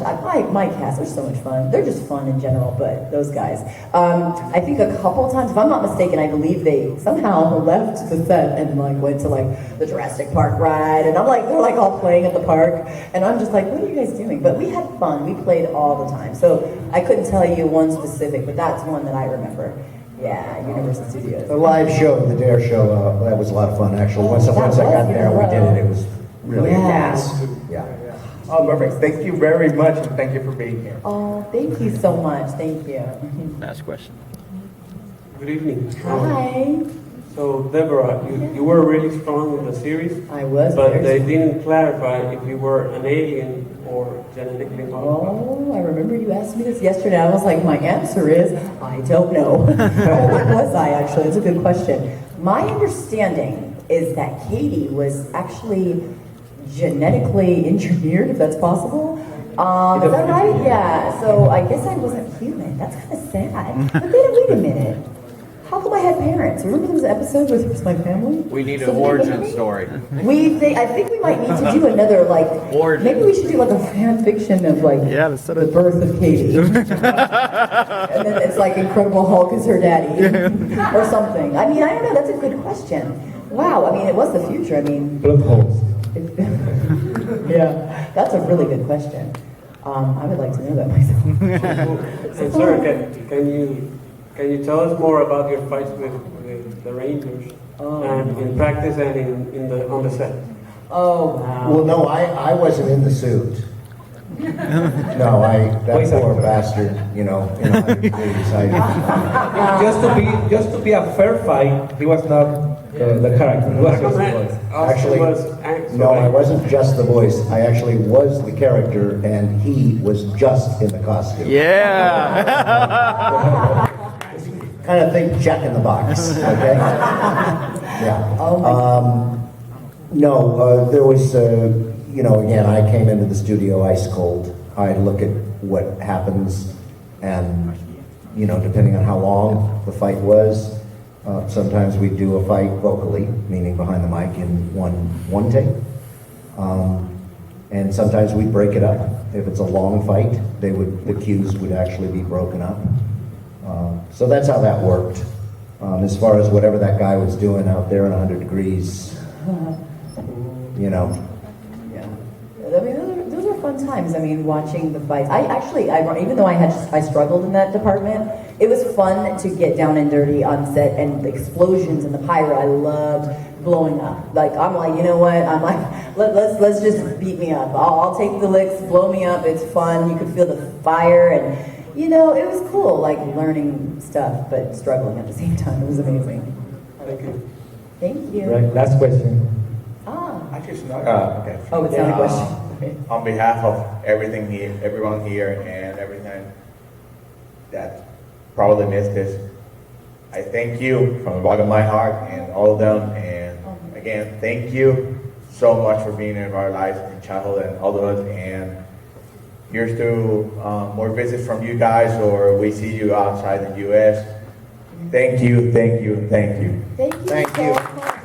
my cast are so much fun. They're just fun in general, but those guys. I think a couple times, if I'm not mistaken, I believe they somehow left the set and like went to like the Jurassic Park ride, and I'm like, they're like all playing at the park, and I'm just like, what are you guys doing? But we had fun. We played all the time, so I couldn't tell you one specific, but that's one that I remember. Yeah, Universal Studios. The live show, the Dare show, that was a lot of fun, actually. Once I got there, we did it. It was really a gas. Yeah. Oh, perfect. Thank you very much, and thank you for being here. Oh, thank you so much. Thank you. Last question. Good evening. Hi. So, Deborah, you were really strong in the series. I was. But they didn't clarify if you were an alien or genetically modified. Oh, I remember you asked me this yesterday. I was like, my answer is, I don't know. What was I, actually? It's a good question. My understanding is that Katie was actually genetically engineered, if that's possible. Is that right? Yeah. So I guess I wasn't human. That's kind of sad. But then, wait a minute. How come I had parents? Remember those episodes with my family? We need an origin story. I think we might need to do another, like, maybe we should do like a fan fiction of like the birth of Katie. And then it's like Incredible Hulk is her daddy. Or something. I mean, I don't know, that's a good question. Wow, I mean, it was the future. I mean, Blood holes. Yeah, that's a really good question. I would like to know that myself. So, sir, can you tell us more about your fights with the Rangers and in practice and on the set? Oh, wow. Well, no, I wasn't in the suit. No, that poor bastard, you know, just to be a fair fight, he was not the character. He was just the voice. Actually, no, I wasn't just the voice. I actually was the character, and he was just in the costume. Yeah. Kind of think check in the box, okay? Yeah. No, there was, again, I came into the studio ice cold. I look at what happens, and, depending on how long the fight was, sometimes we'd do a fight vocally, meaning behind the mic in one take. And sometimes we'd break it up. If it's a long fight, the cues would actually be broken up. So that's how that worked. As far as whatever that guy was doing out there in 100 degrees, Yeah. I mean, those are fun times. I mean, watching the fights. Even though I struggled in that department, it was fun to get down and dirty on set, and the explosions and the pyro. I loved blowing up. Like, I'm like, you know what? I'm like, let's just beat me up. I'll take the licks, blow me up. It's fun. You could feel the fire, and it was cool. Like learning stuff, but struggling at the same time. It was amazing. Thank you. Thank you. Right, last question. I just know. Okay. Oh, it's not a question. On behalf of everyone here, and everything that probably missed this, I thank you from the bottom of my heart and all of them. And again, thank you so much for being in our lives in childhood and adulthood. And here's to more visits from you guys, or we see you outside the U.S. Thank you, thank you, thank you. Thank you so much.